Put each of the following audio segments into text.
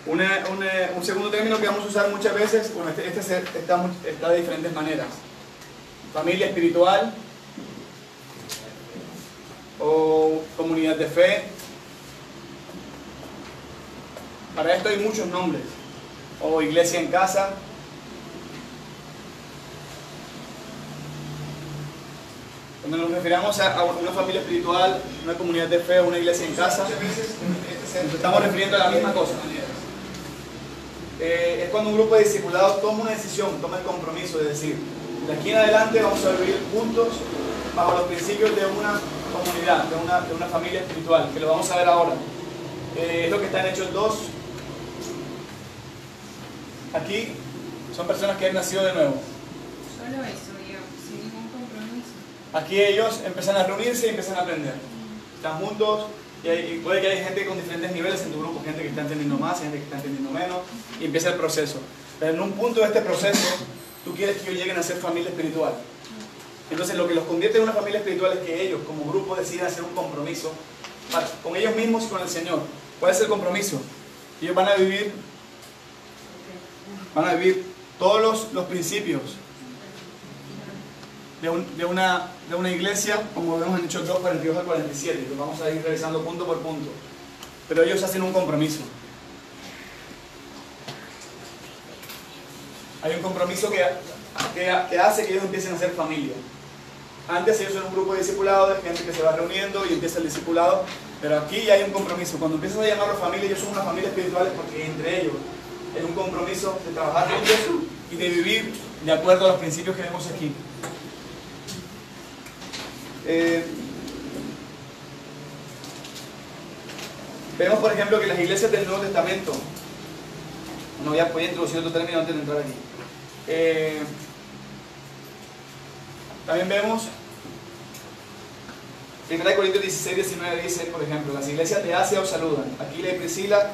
Un segundo término que vamos a usar muchas veces, bueno, está de diferentes maneras. Familia espiritual o comunidad de fe. Para esto hay muchos nombres. O iglesia en casa. Cuando nos referimos a una familia espiritual, una comunidad de fe o una iglesia en casa, nos estamos refiriendo a la misma cosa. Es cuando un grupo de discipulados toma una decisión, toma el compromiso de decir, de aquí en adelante vamos a vivir juntos bajo los principios de una comunidad, de una familia espiritual, que lo vamos a ver ahora. Es lo que está en Hechos 2. Aquí son personas que han nacido de nuevo. Solo eso, digamos, sin ningún compromiso. Aquí ellos empiezan a reunirse y empiezan a aprender. Están juntos y puede que haya gente con diferentes niveles en tu grupo, gente que está entendiendo más, gente que está entendiendo menos, y empieza el proceso. Pero en un punto de este proceso, tú quieres que ellos lleguen a ser familia espiritual. Entonces lo que los convierte en una familia espiritual es que ellos como grupo deciden hacer un compromiso con ellos mismos y con el Señor. ¿Cuál es el compromiso? Ellos van a vivir todos los principios de una iglesia, como vemos en Hechos 2, 42 al 47, y lo vamos a ir revisando punto por punto. Pero ellos hacen un compromiso. Hay un compromiso que hace que ellos empiecen a ser familia. Antes ellos son un grupo de discipulados, de gente que se va reuniendo y empieza el discipulado, pero aquí ya hay un compromiso. Cuando empiezas a llamarlos familia, ellos son una familia espiritual porque entre ellos hay un compromiso de trabajar juntos y de vivir de acuerdo a los principios que vemos aquí. Vemos, por ejemplo, que las iglesias del Nuevo Testamento, no voy a introducir otro término antes de entrar aquí. También vemos 1 Corintios 16, 19 dice, por ejemplo, las iglesias de Asia os saludan. Aquila y Priscila,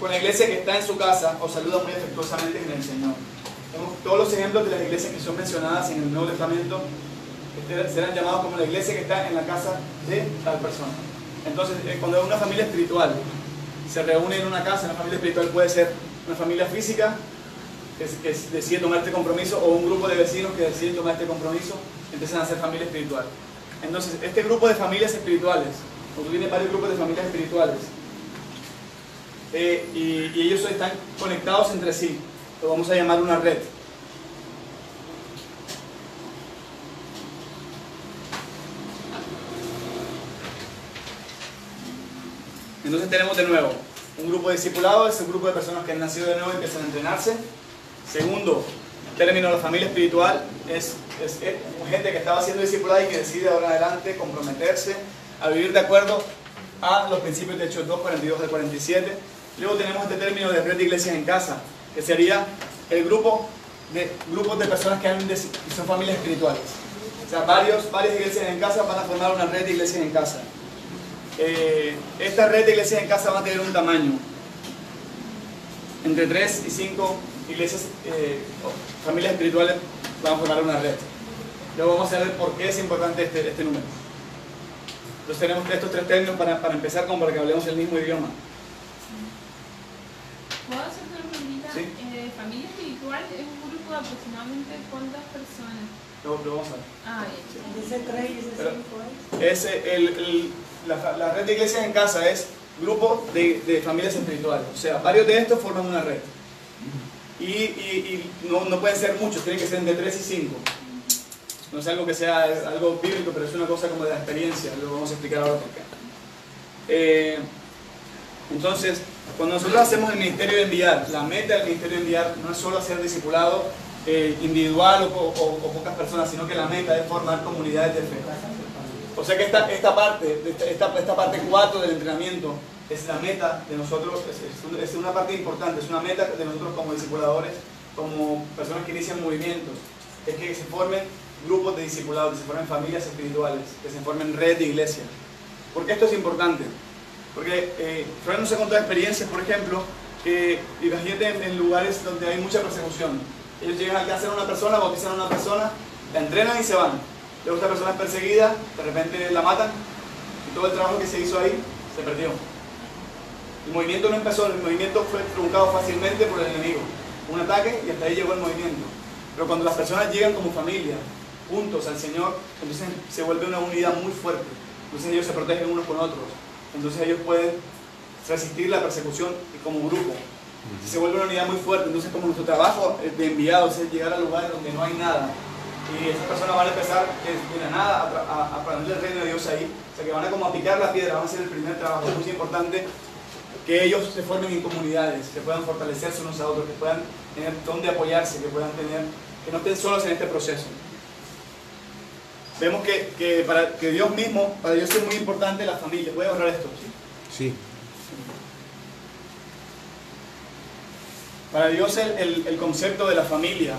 con la iglesia que está en su casa, os saludan muy afectuosamente en el Señor. Vemos todos los ejemplos de las iglesias que son mencionadas en el Nuevo Testamento serán llamados como la iglesia que está en la casa de tal persona. Entonces, cuando una familia espiritual se reúne en una casa, una familia espiritual puede ser una familia física que decide tomar este compromiso, o un grupo de vecinos que deciden tomar este compromiso, empiezan a ser familia espiritual. Entonces, este grupo de familias espirituales, o tú tienes varios grupos de familias espirituales, y ellos están conectados entre sí, lo vamos a llamar una red. Entonces tenemos de nuevo un grupo de discipulados, es un grupo de personas que han nacido de nuevo y empiezan a entrenarse. Segundo término, la familia espiritual es gente que estaba siendo discipulada y que decide ahora en adelante comprometerse a vivir de acuerdo a los principios de Hechos 2, 42 al 47. Luego tenemos este término de red de iglesias en casa, que sería el grupos de personas que son familias espirituales. O sea, varias iglesias en casa van a formar una red de iglesias en casa. Esta red de iglesias en casa va a tener un tamaño entre 3 y 5 iglesias, familias espirituales van a formar una red. Luego vamos a ver por qué es importante este número. Entonces tenemos estos tres términos para empezar, como para que hablemos el mismo idioma. ¿Puedo hacer una preguntita? ¿Sí? Familia espiritual es un grupo de aproximadamente ¿cuántas personas? Lo vamos a ver. Ah, bien. Ese 3 y ese 5 La red de iglesias en casa es grupo de familias espirituales. O sea, varios de estos forman una red. Y no pueden ser muchos, tienen que ser de 3 y 5. No es algo que sea algo bíblico, pero es una cosa como de la experiencia. Lo vamos a explicar ahora por qué. Entonces, cuando nosotros hacemos el ministerio de enviar, la meta del ministerio de enviar no es solo hacer discipulado individual o pocas personas, sino que la meta es formar comunidades de fe. O sea que esta parte 4 del entrenamiento es la meta de nosotros, es una parte importante, es una meta de nosotros como discipuladores, como personas que inician movimientos, es que se formen grupos de discipulados, que se formen familias espirituales, que se formen red de iglesia. ¿Por qué esto es importante? Porque Freud nos ha contado experiencias, por ejemplo, imagínate en lugares donde hay mucha persecución. Ellos llegan a casa de una persona, bautizan a una persona, la entrenan y se van. Luego esta persona es perseguida, de repente la matan y todo el trabajo que se hizo ahí se perdió. El movimiento no empezó, el movimiento fue truncado fácilmente por el enemigo. Un ataque y hasta ahí llegó el movimiento. Pero cuando las personas llegan como familia, juntos al Señor, entonces se vuelve una unidad muy fuerte. Entonces ellos se protegen unos con otros. Entonces ellos pueden resistir la persecución como grupo. Se vuelve una unidad muy fuerte. Entonces, como nuestro trabajo de enviados es llegar a lugares donde no hay nada, y esas personas van a empezar de la nada a poner el reino de Dios ahí, o sea que van a como a picar la piedra, van a hacer el primer trabajo. Es muy importante que ellos se formen en comunidades, que puedan fortalecerse unos a otros, que puedan tener donde apoyarse, que puedan tener, que no estén solos en este proceso. Vemos que para Dios mismo, para Dios es muy importante la familia. ¿Voy a borrar esto? Sí. Para Dios el concepto de la familia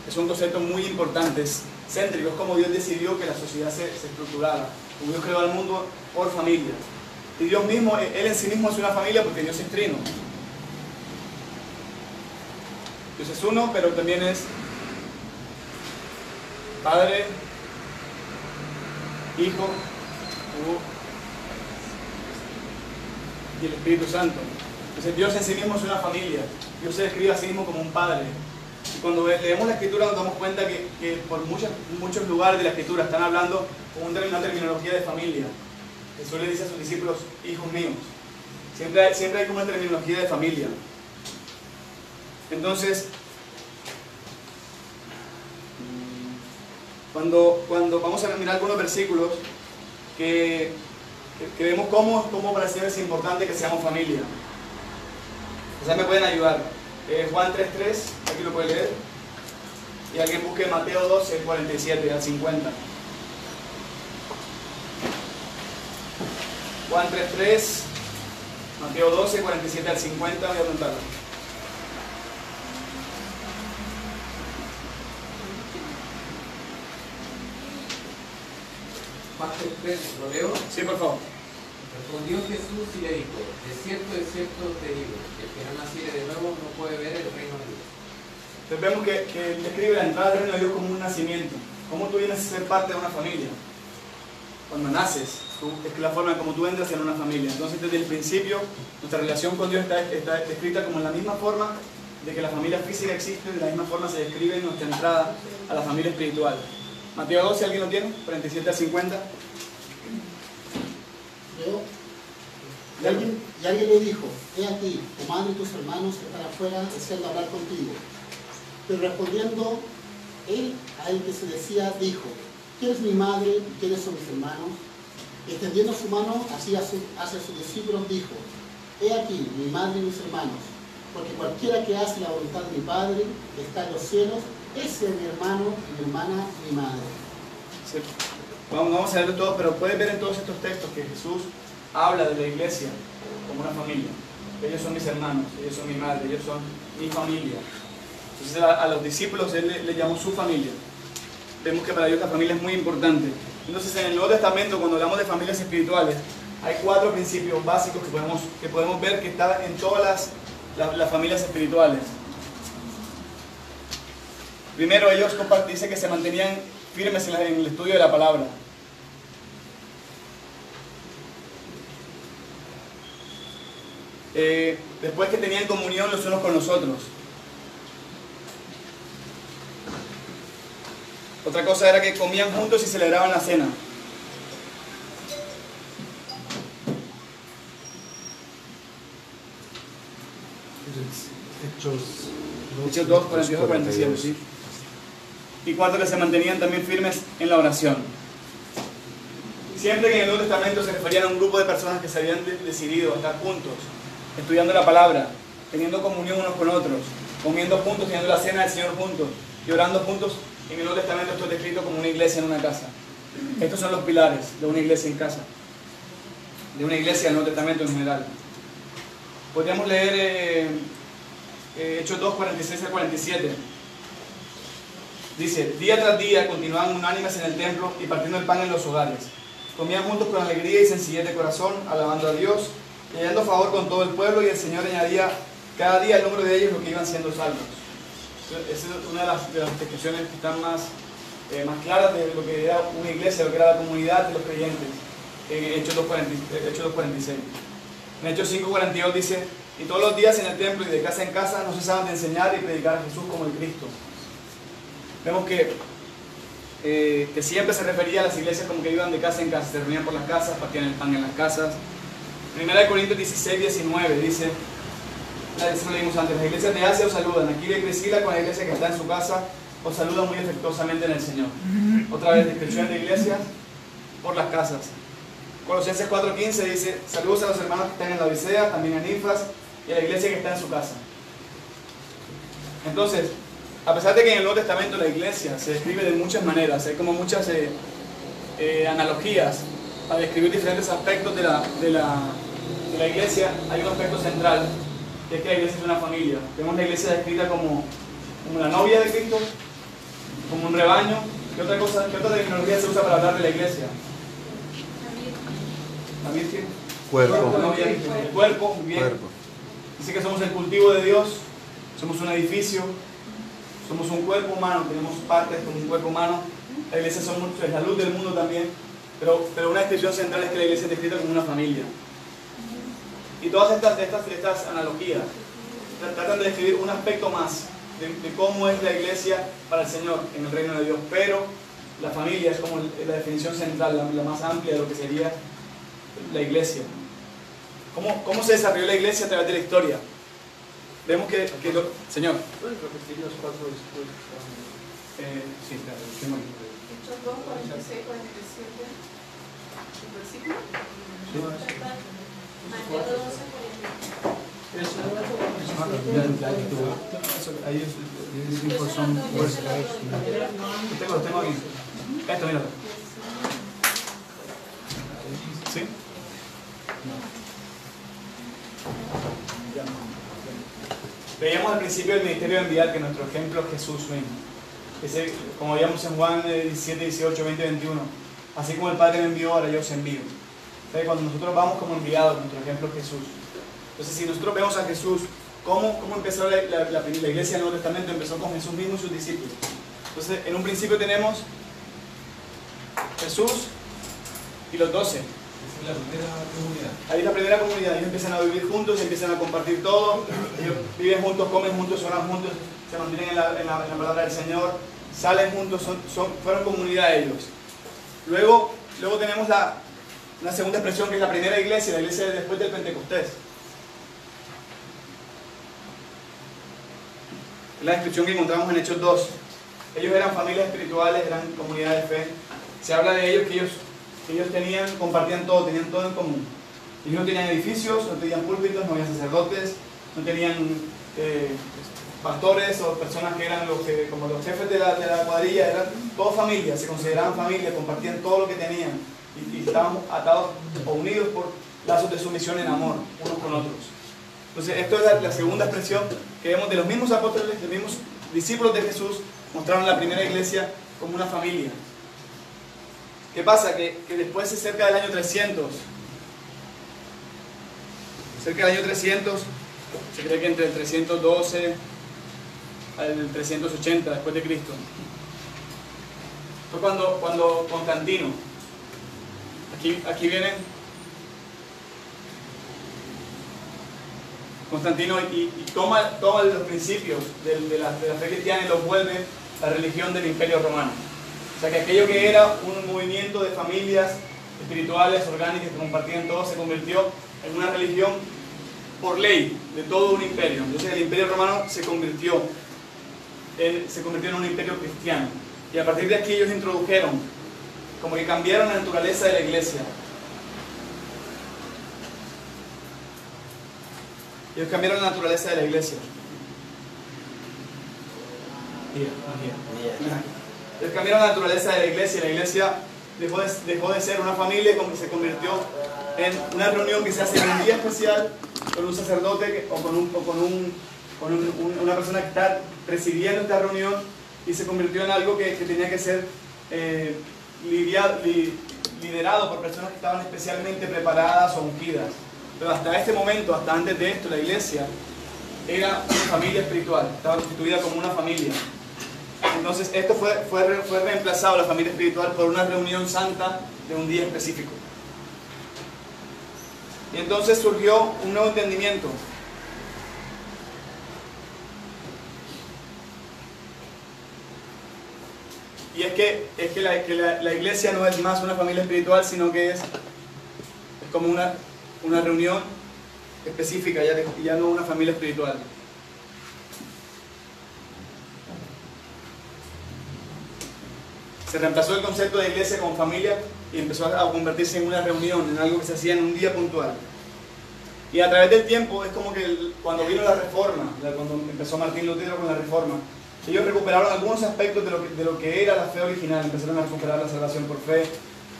es un concepto muy importante, es céntrico, es como Dios decidió que la sociedad se estructurara, como Dios creó al mundo por familia. Y Dios mismo, Él en sí mismo es una familia porque Dios es trino. Dios es uno, pero también es Padre, Hijo y el Espíritu Santo. Entonces Dios en sí mismo es una familia. Dios se describe a sí mismo como un padre. Y cuando leemos la Escritura nos damos cuenta que por muchos lugares de la Escritura están hablando con una terminología de familia. Jesús le dice a sus discípulos, hijos míos. Siempre hay como una terminología de familia. Entonces, cuando vamos a mirar algunos versículos que vemos cómo para el Señor es importante que seamos familia. Quizás me pueden ayudar. Juan 3.3, aquí lo puede leer. Y alguien busque Mateo 12, 47 al 50. Juan 3.3, Mateo 12, 47 al 50, voy a anotarlo. Juan 3, ¿lo leo? Sí, por favor. Respondió Jesús y le dijo, de cierto te digo, que el que no naciere de nuevo no puede ver el reino de Dios. Entonces vemos que describe la entrada al reino de Dios como un nacimiento. ¿Cómo tú vienes a ser parte de una familia? Cuando naces, es la forma en cómo tú entras en una familia. Entonces desde el principio, nuestra relación con Dios está descrita como en la misma forma de que la familia física existe, de la misma forma se describe nuestra entrada a la familia espiritual. Mateo 12, ¿alguien lo tiene? 47 al 50. Y alguien le dijo, he aquí, tu madre y tus hermanos están afuera deseando hablar contigo. Pero respondiendo él a el que se decía, dijo, ¿quién es mi madre y quiénes son mis hermanos? Y extendiendo su mano hacia sus discípulos dijo, he aquí mi madre y mis hermanos, porque cualquiera que hace la voluntad de mi Padre que está en los cielos, ese es mi hermano, mi hermana, mi madre. Sí. Vamos a leerlo todo, pero puedes ver en todos estos textos que Jesús habla de la iglesia como una familia. Ellos son mis hermanos, ellos son mi madre, ellos son mi familia. Entonces a los discípulos Él le llamó su familia. Vemos que para Dios la familia es muy importante. Entonces en el Nuevo Testamento, cuando hablamos de familias espirituales, hay 4 principios básicos que podemos ver que están en todas las familias espirituales. Primero, ellos dicen que se mantenían firmes en el estudio de la palabra. Después que tenían comunión los unos con los otros. Otra cosa era que comían juntos y celebraban la cena. Hechos 2, 42, 47, ¿sí? Y 4, que se mantenían también firmes en la oración. Siempre que en el Nuevo Testamento se referían a un grupo de personas que se habían decidido a estar juntos, estudiando la palabra, teniendo comunión unos con otros, comiendo juntos, teniendo la cena del Señor juntos y orando juntos. En el Nuevo Testamento esto es descrito como una iglesia en una casa. Estos son los pilares de una iglesia en casa, de una iglesia en el Nuevo Testamento en general. Podríamos leer Hechos 2, 46 al 47. Dice, día tras día continuaban unánimes en el templo y partiendo el pan en los hogares. Comían juntos con alegría y sencillez de corazón, alabando a Dios y hallando favor con todo el pueblo, y el Señor añadía cada día el número de ellos, los que iban siendo salvos. Esa es una de las descripciones que están más claras de lo que era una iglesia, de lo que era la comunidad de los creyentes, en Hechos 2.46. En Hechos 5:42 dice: y todos los días en el templo y de casa en casa no cesaban de enseñar y predicar a Jesús como el Cristo. Vemos que siempre se refería a las iglesias como que iban de casa en casa, se reunían por las casas, partían el pan en las casas. 1 Corintios 16:19 dice, eso lo leímos antes: las iglesias de Asia os saludan, Aquila y Priscila con la iglesia que está en su casa os saludan muy afectuosamente en el Señor. Otra vez, descripción de iglesias por las casas. Colosenses 4:15 dice: saludos a los hermanos que están en la Odisea, también a Ninfas y a la iglesia que está en su casa. Entonces, a pesar de que en el Nuevo Testamento la iglesia se describe de muchas maneras, hay como muchas analogías para describir diferentes aspectos de la iglesia, hay un aspecto central, que es que la iglesia es una familia. Tenemos la iglesia descrita como la novia de Cristo, como un rebaño. ¿Qué otra terminología se usa para hablar de la iglesia? La Virgen. Cuerpo. La novia, el cuerpo, muy bien. Cuerpo. Dice que somos el cultivo de Dios, somos un edificio, somos un cuerpo humano, tenemos partes como un cuerpo humano. La iglesia es la luz del mundo también, pero una descripción central es que la iglesia es descrita como una familia. Y todas estas analogías tratan de describir un aspecto más de cómo es la iglesia para el Señor en el reino de Dios, pero la familia es como la definición central, la más amplia de lo que sería la iglesia. ¿Cómo se desarrolló la iglesia a través de la historia? Vemos Señor. ¿Puedes repetir los 4 versículos? Sí, claro. Hechos 2, 46, 47. ¿El versículo? Mateo 12, 47. Ahí los tengo aquí. Esto, míralo. ¿Sí? Veíamos al principio del ministerio de enviar que nuestro ejemplo es Jesús mismo. Como veíamos en Juan 17, 18, 20 y 21. Así como el Padre me envió, ahora yo os envío. Entonces, cuando nosotros vamos como enviados, nuestro ejemplo es Jesús. Entonces, si nosotros vemos a Jesús, ¿cómo empezó la iglesia del Nuevo Testamento? Empezó con Jesús mismo y sus discípulos. Entonces, en un principio tenemos Jesús y los 12. Esa es la primera comunidad. Ahí es la primera comunidad. Ellos empiezan a vivir juntos, empiezan a compartir todo. Ellos viven juntos, comen juntos, oran juntos, se mantienen en la palabra del Señor, salen juntos, fueron comunidad ellos. Luego tenemos una segunda expresión, que es la primera iglesia, la iglesia después del Pentecostés. Es la descripción que encontramos en Hechos 2. Ellos eran familias espirituales, eran comunidades de fe. Se habla de ellos que ellos compartían todo, tenían todo en común. Ellos no tenían edificios, no tenían púlpitos, no había sacerdotes, no tenían pastores o personas que eran como los jefes de la cuadrilla, eran todos familias, se consideraban familia, compartían todo lo que tenían y estaban atados o unidos por lazos de sumisión en amor unos con otros. Entonces, esto es la segunda expresión que vemos de los mismos apóstoles, de los mismos discípulos de Jesús, mostraron la primera iglesia como una familia. ¿Qué pasa? Que después, cerca del año 300, se cree que entre el 312 al 380 después de Cristo, fue cuando Constantino, aquí vienen Constantino y toma los principios de la fe cristiana y los vuelve la religión del Imperio Romano. O sea que aquello que era un movimiento de familias espirituales, orgánicas, que compartían todo, se convirtió en una religión por ley de todo un imperio. Entonces el Imperio Romano se convirtió en un imperio cristiano. Y a partir de aquí ellos introdujeron, como que cambiaron la naturaleza de la iglesia. Ellos cambiaron la naturaleza de la iglesia. Ellos cambiaron la naturaleza de la iglesia. La iglesia dejó de ser una familia y se convirtió en una reunión que se hace en un día especial con un sacerdote o con una persona que está presidiendo esta reunión, y se convirtió en algo que tenía que ser liderado por personas que estaban especialmente preparadas o ungidas. Pero hasta este momento, hasta antes de esto, la iglesia era una familia espiritual, estaba constituida como una familia. Entonces esto fue reemplazado, la familia espiritual, por una reunión santa de un día específico. Y entonces surgió un nuevo entendimiento. Y es que la iglesia no es más una familia espiritual, sino que es como una reunión específica, ya no una familia espiritual. Se reemplazó el concepto de iglesia con familia y empezó a convertirse en una reunión, en algo que se hacía en un día puntual. Y a través del tiempo es como que cuando vino la reforma, cuando empezó Martín Lutero con la reforma, ellos recuperaron algunos aspectos de lo que era la fe original, empezaron a recuperar la salvación por fe,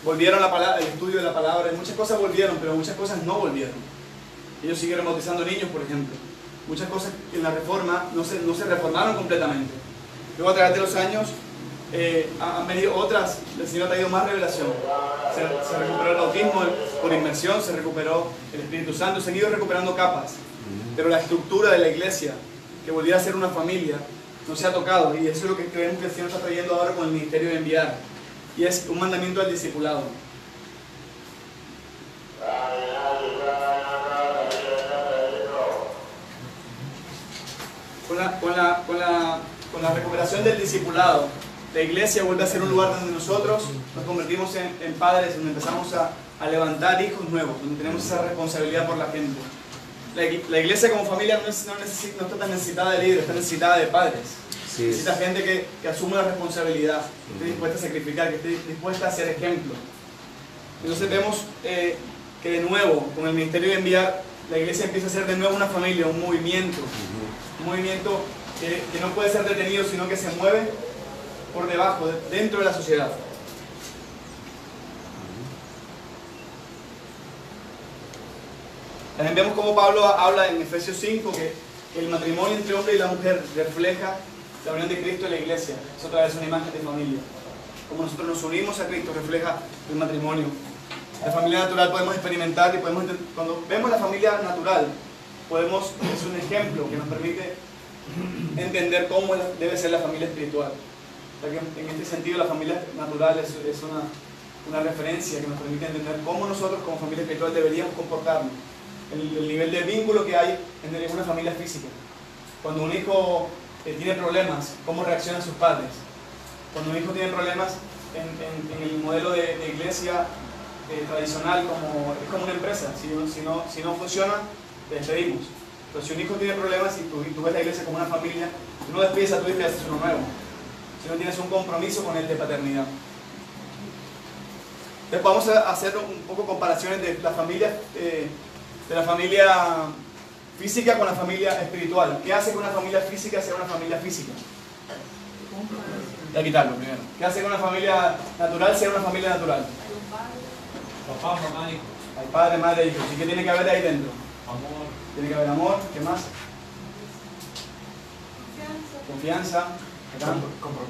volvieron el estudio de la palabra, y muchas cosas volvieron, pero muchas cosas no volvieron. Ellos siguieron bautizando niños, por ejemplo. Muchas cosas en la reforma no se reformaron completamente. Luego a través de los años han venido otras, el Señor ha traído más revelación. Se recuperó el bautismo por inmersión, se recuperó el Espíritu Santo, se han ido recuperando capas. Pero la estructura de la iglesia, que volviera a ser una familia, no se ha tocado. Y eso es lo que creemos que el Señor está trayendo ahora con el ministerio de enviar. Y es un mandamiento al discipulado. Con la recuperación del discipulado, la iglesia vuelve a ser un lugar donde nosotros nos convertimos en padres, donde empezamos a levantar hijos nuevos, donde tenemos esa responsabilidad por la gente. La iglesia como familia no está tan necesitada de líderes, está necesitada de padres. Sí. Necesita gente que asuma la responsabilidad, que esté dispuesta a sacrificar, que esté dispuesta a ser ejemplo. Entonces vemos que de nuevo, con el ministerio de enviar, la iglesia empieza a ser de nuevo una familia, un movimiento que no puede ser detenido, sino que se mueve por debajo, dentro de la sociedad. También vemos cómo Pablo habla en Efesios 5 que el matrimonio entre hombre y la mujer refleja la unión de Cristo en la iglesia. Es otra vez una imagen de familia. Como nosotros nos unimos a Cristo, refleja el matrimonio. La familia natural podemos experimentar y cuando vemos la familia natural, es un ejemplo que nos permite entender cómo debe ser la familia espiritual. En este sentido, la familia natural es una referencia que nos permite entender cómo nosotros como familia espiritual deberíamos comportarnos. El nivel de vínculo que hay en una familia física. Cuando un hijo tiene problemas, ¿cómo reaccionan sus padres? Cuando un hijo tiene problemas en el modelo de iglesia tradicional, es como una empresa. Si no funciona, te despedimos. Pero si un hijo tiene problemas y tú ves la iglesia como una familia, tú no despides a tu hijo y haces uno nuevo. Si no tienes un compromiso con él de paternidad. Entonces vamos a hacer un poco comparaciones de la familia física con la familia espiritual. ¿Qué hace que una familia física sea una familia física? Voy a quitarlo primero. ¿Qué hace que una familia natural sea una familia natural? Papá, mamá, hijos. Hay padre, madre, hijos. ¿Y qué tiene que haber ahí dentro? Amor. Tiene que haber amor. ¿Qué más? Confianza.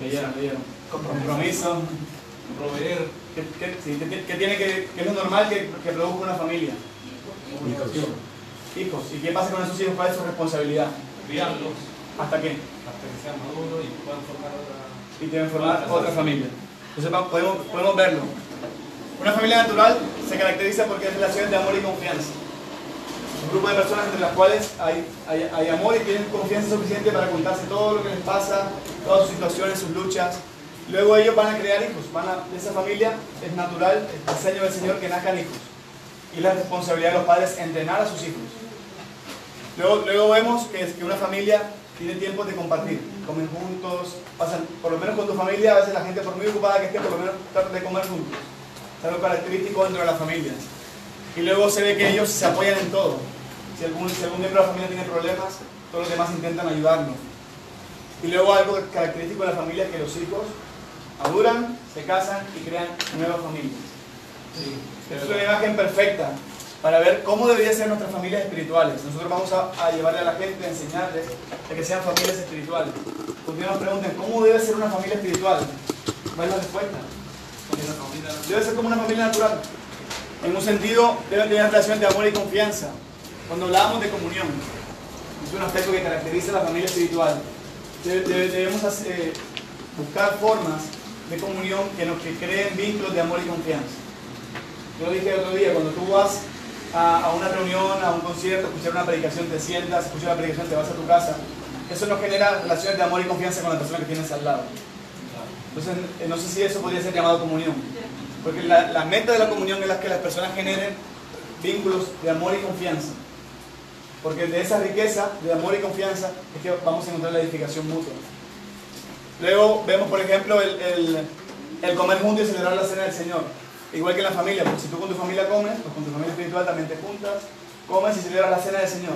Leyeron. Compromiso. Proveer. ¿Qué es lo normal que produzca una familia? Hijos. ¿Y qué pasa con esos hijos? ¿Cuál es su responsabilidad? Criarlos. ¿Hasta qué? Hasta que sean maduros y puedan formar otra. Y deben formar otra familia. Entonces podemos verlo. Una familia natural se caracteriza porque hay relaciones de amor y confianza. Un grupo de personas entre las cuales hay amor y tienen confianza suficiente para contarse todo lo que les pasa, todas sus situaciones, sus luchas. Luego ellos van a crear hijos. De esa familia es natural, el diseño del Señor, que nazcan hijos. Y la responsabilidad de los padres entrenar a sus hijos. Luego vemos que una familia tiene tiempo de compartir, comen juntos, pasan, por lo menos con tu familia, a veces la gente por muy ocupada que esté, por lo menos tratan de comer juntos. Es algo característico dentro de las familias. Y luego se ve que ellos se apoyan en todo. Si algún miembro de la familia tiene problemas, todos los demás intentan ayudarlo. Y luego algo característico de la familia es que los hijos maduran, se casan y crean nuevas familias. Sí. Es una imagen perfecta para ver cómo deberían ser nuestras familias espirituales. Nosotros vamos a llevarle a la gente, a enseñarles a que sean familias espirituales. Porque nos pregunten, ¿cómo debe ser una familia espiritual? ¿Cuál es la respuesta? Debe ser como una familia natural. En un sentido, deben tener relación de amor y confianza. Cuando hablamos de comunión, es un aspecto que caracteriza a la familia espiritual. Debemos buscar formas de comunión que creen vínculos de amor y confianza. Yo lo dije el otro día, cuando tú vas a una reunión, a un concierto, escuchar una predicación, te sientas, escuchar la predicación, te vas a tu casa. Eso no genera relaciones de amor y confianza con la persona que tienes al lado. Entonces, no sé si eso podría ser llamado comunión. Porque la meta de la comunión es la que las personas generen vínculos de amor y confianza. Porque de esa riqueza de amor y confianza es que vamos a encontrar la edificación mutua. Luego vemos, por ejemplo, el comer juntos y celebrar la cena del Señor. Igual que en la familia, porque si tú con tu familia comes, pues con tu familia espiritual también te juntas, comes y celebras la cena del Señor.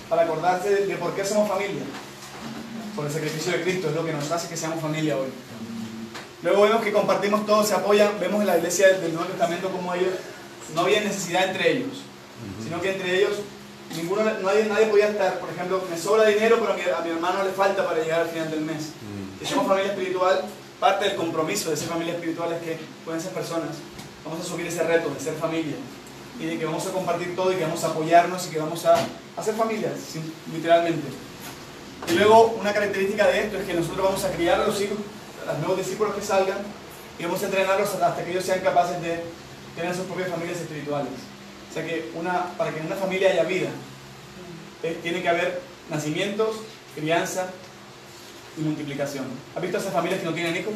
Para acordarte de por qué somos familia. Por el sacrificio de Cristo, es lo que nos hace que seamos familia hoy. Luego vemos que compartimos todos, se apoyan. Vemos en la iglesia del Nuevo Testamento como ellos, no había necesidad entre ellos, sino que entre ellos nadie podía estar. Por ejemplo, me sobra dinero, pero a mi hermano le falta para llegar al final del mes. Si somos familia espiritual, parte del compromiso de ser familia espiritual es que con esas personas vamos a subir ese reto de ser familia y de que vamos a compartir todo y que vamos a apoyarnos y que vamos a hacer familia, literalmente. Y luego una característica de esto es que nosotros vamos a criar a los hijos, a los nuevos discípulos que salgan, y vamos a entrenarlos hasta que ellos sean capaces de tener sus propias familias espirituales. O sea que para que en una familia haya vida, tiene que haber nacimientos, crianza y multiplicación. ¿Has visto esas familias que no tienen hijos?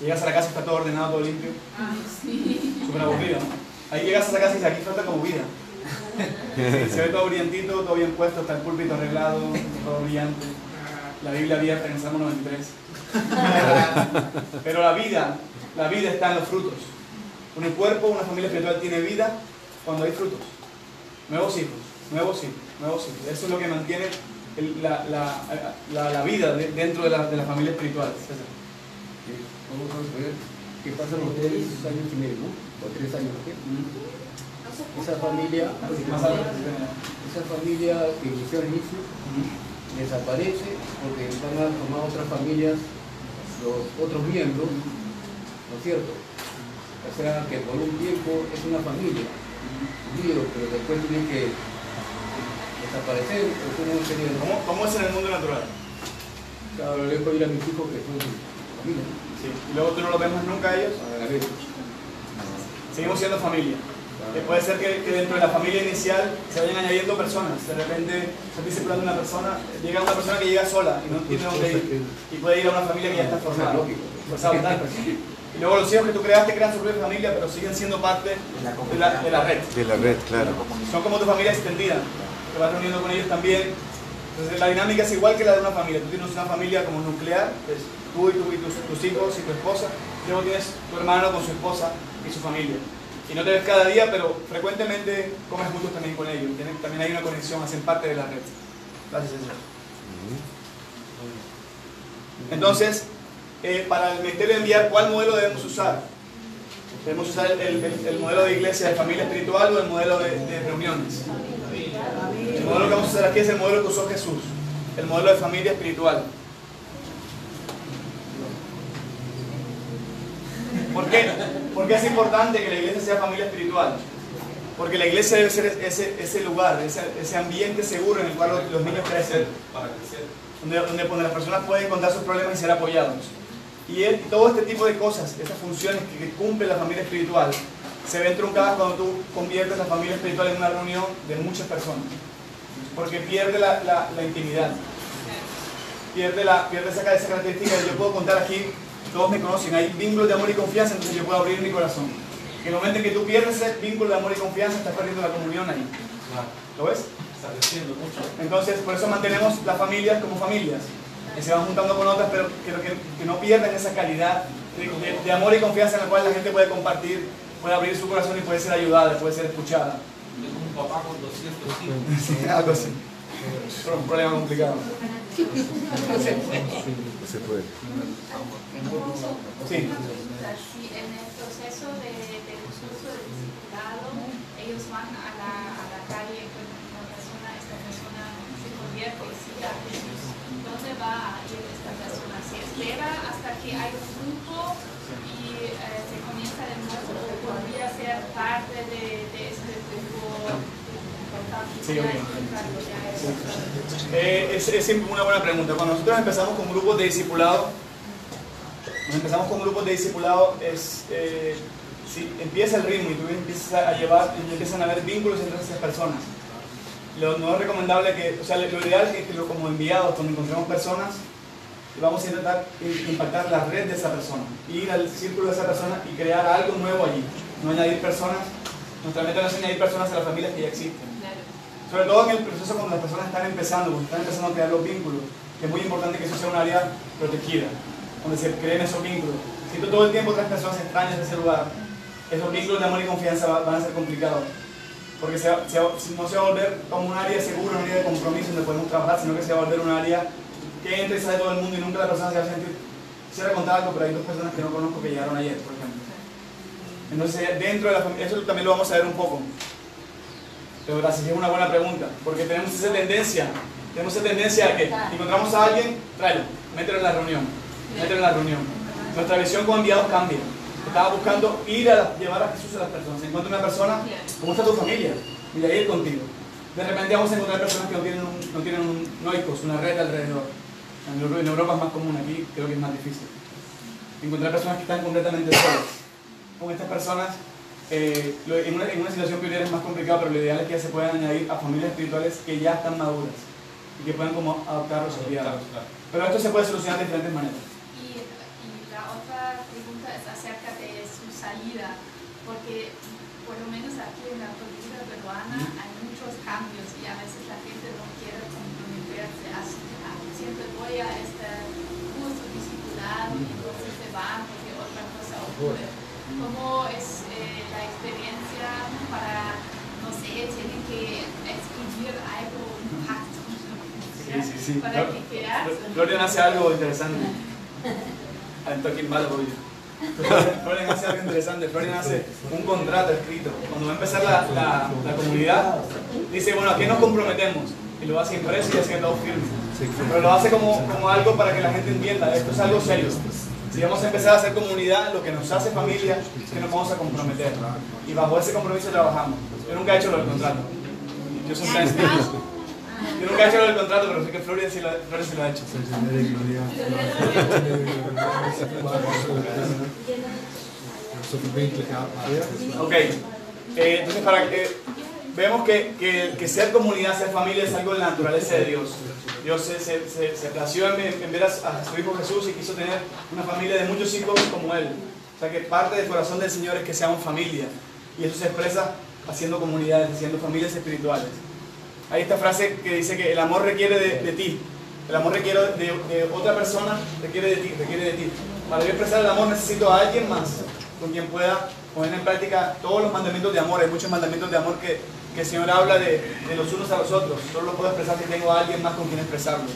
Llegas a la casa y está todo ordenado, todo limpio. Ay, sí. Súper aburrido, ¿no? Ahí llegas a la casa y dices, aquí falta como vida. Sí, se ve todo brillantito, todo bien puesto, está el púlpito arreglado, todo brillante. La Biblia abierta en el Salmo 93. Pero la vida está en los frutos. Un cuerpo, una familia espiritual tiene vida cuando hay frutos. Nuevos hijos, nuevos hijos, nuevos hijos. Eso es lo que mantiene la vida dentro de la familia espiritual. Vamos a ver qué pasa los 2 años y medio, ¿no? O 3 años, ¿qué? Esa familia que inició al inicio desaparece porque van a formar otras familias, los otros miembros, ¿no es cierto? O sea que por un tiempo es una familia, unidos, pero después tienen que desaparecer. ¿Cómo es en el mundo natural? Claro, le dejo ir a mis hijos que son familia. Sí. Y luego tú no los vemos nunca a ellos. A ver. Seguimos siendo familia. Puede ser que dentro de la familia inicial se vayan añadiendo personas. De repente se está discipulando una persona, llega una persona que llega sola y no tiene dónde ir. Y puede ir a una familia que ya está formada. Pues, y luego los hijos que tú creaste crean su propia familia, pero siguen siendo parte de la red. De la red, claro. Son como tu familia extendida. Te vas reuniendo con ellos también. Entonces la dinámica es igual que la de una familia. Tú tienes una familia como nuclear, es tú y tus hijos y tu esposa. Luego tienes tu hermano con su esposa y su familia. Y no te ves cada día, pero frecuentemente comes juntos también con ellos. También hay una conexión, hacen parte de la red. Gracias, Señor. Entonces, para el ministerio de enviar, ¿cuál modelo debemos usar? ¿Debemos usar el modelo de iglesia de familia espiritual o el modelo de reuniones? El modelo que vamos a usar aquí es el modelo que usó Jesús, el modelo de familia espiritual. ¿Por qué? ¿Por qué es importante que la iglesia sea familia espiritual? Porque la iglesia debe ser ese lugar, ese ambiente seguro en el cual los niños crecen, donde las personas pueden contar sus problemas y ser apoyados. Y todo este tipo de cosas, estas funciones que cumple la familia espiritual, se ven truncadas cuando tú conviertes la familia espiritual en una reunión de muchas personas. Porque pierde la intimidad, pierde esa característica de yo puedo contar aquí, todos me conocen, hay vínculos de amor y confianza, entonces yo puedo abrir mi corazón. En el momento en que tú pierdes ese vínculo de amor y confianza, estás perdiendo la comunión ahí. ¿Lo ves? Está creciendo mucho. Entonces, por eso mantenemos las familias como familias, que se van juntando con otras, pero que no pierdan esa calidad de amor y confianza en la cual la gente puede compartir, puede abrir su corazón y puede ser ayudada, puede ser escuchada. Es como un papá con 200 hijos. Sí, algo así. Pero un problema complicado. Se puede. Sí. Si en el proceso del curso de discipulado ellos van a la calle, encuentran una persona, esta persona se convierte y sigue a Jesús, ¿dónde va a ir esta persona? ¿Se espera hasta que hay un grupo y se comienza de nuevo o podría ser parte de este grupo? Sí, es una buena pregunta. Cuando nosotros empezamos con grupos de discipulado, si empieza el ritmo y tú empiezas a llevar, y empiezan a haber vínculos entre esas personas, no es recomendable que, o sea, lo ideal es que como enviados, cuando encontremos personas, vamos a intentar impactar la red de esa persona, ir al círculo de esa persona y crear algo nuevo allí, no añadir personas. Nuestra meta no es añadir personas a las familias que ya existen. Sobre todo en el proceso cuando las personas están empezando a crear los vínculos, que es muy importante que eso sea un área protegida, donde se creen esos vínculos. Si tú todo el tiempo traes personas extrañas de ese lugar, esos vínculos de amor y confianza van a ser complicados. Porque no se va a volver como un área segura, un área de compromiso donde podemos trabajar, sino que se va a volver un área que entra y sale todo el mundo y nunca la persona se va a sentir. Quisiera contar algo, pero hay 2 personas que no conozco que llegaron ayer, por ejemplo. Entonces, dentro de la familia, eso también lo vamos a ver un poco. Pero gracias, es una buena pregunta, porque tenemos esa tendencia a que encontramos a alguien, tráelo, mételo en la reunión, Nuestra visión como enviados cambia. Estaba buscando llevar a Jesús a las personas. Se encuentra una persona, ¿cómo está tu familia? Y de ahí ir contigo. De repente vamos a encontrar personas que no tienen un noikos, una red alrededor. En Europa es más común, aquí creo que es más difícil. Encontrar personas que están completamente solas. Con estas personas, en una situación pionera es más complicado, pero lo ideal es que se puedan añadir a familias espirituales que ya están maduras y que puedan como adoptar los enviados. Pero esto se puede solucionar de diferentes maneras. Y la otra pregunta es acerca de su salida, porque por lo menos aquí en la cultura peruana hay muchos cambios y a veces la gente no quiere comprometerse así. Siempre voy a este curso discipulado y entonces se van porque otra cosa ocurre. ¿Cómo es la experiencia para, no sé, tienen que escribir algo, un pacto? Sí. Para que quedarse. Florian hace algo interesante. I'm talking bad about you. Florian hace algo interesante. Florian hace un contrato escrito. Cuando va a empezar la comunidad, dice, bueno, ¿a qué nos comprometemos? Y lo hace impreso y hace todo firme. Pero lo hace como algo para que la gente entienda, esto es algo serio. Si vamos a empezar a hacer comunidad, lo que nos hace familia es que nos vamos a comprometer. Y bajo ese compromiso trabajamos. Yo nunca he hecho lo del contrato. Yo nunca he hecho lo del contrato, pero sé que Florian sí lo ha hecho. Ok, entonces vemos que ser comunidad, ser familia es algo de la naturaleza de Dios. Dios se plació en ver a su Hijo Jesús y quiso tener una familia de muchos hijos como Él. O sea que parte del corazón del Señor es que seamos familia. Y eso se expresa haciendo comunidades, haciendo familias espirituales. Hay esta frase que dice que el amor requiere de ti. El amor requiere de otra persona, requiere de ti. Para yo expresar el amor necesito a alguien más con quien pueda poner en práctica todos los mandamientos de amor. Hay muchos mandamientos de amor que el Señor habla de los unos a los otros. Solo lo puedo expresar si tengo a alguien más con quien expresarlos.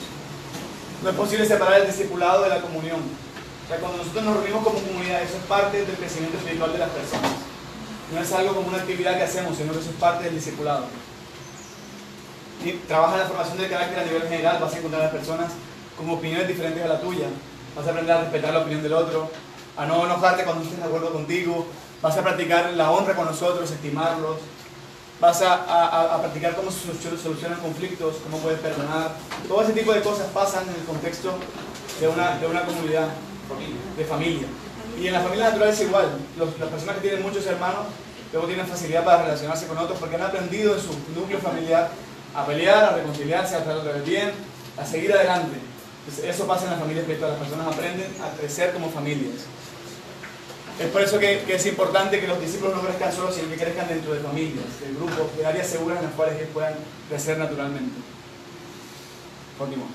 No es posible separar el discipulado de la comunión. O sea, cuando nosotros nos reunimos como comunidad, eso es parte del crecimiento espiritual de las personas. No es algo como una actividad que hacemos, sino que eso es parte del discipulado. Y trabaja en la formación del carácter a nivel general. Vas a encontrar a las personas con opiniones diferentes a la tuya. Vas a aprender a respetar la opinión del otro, a no enojarte cuando no estés de acuerdo contigo. Vas a practicar la honra con nosotros, estimarlos. Vas a practicar cómo se solucionan conflictos, cómo puedes perdonar. Todo ese tipo de cosas pasan en el contexto de una comunidad, de familia. Y en la familia natural es igual. Las personas que tienen muchos hermanos luego tienen facilidad para relacionarse con otros porque han aprendido en su núcleo familiar a pelear, a reconciliarse, a tratar bien, a seguir adelante. Entonces, eso pasa en la familia espiritual. Las personas aprenden a crecer como familias. Es por eso que es importante que los discípulos no crezcan solos, sino que crezcan dentro de familias, de grupos, de áreas seguras en las cuales ellos puedan crecer naturalmente. Continuamos.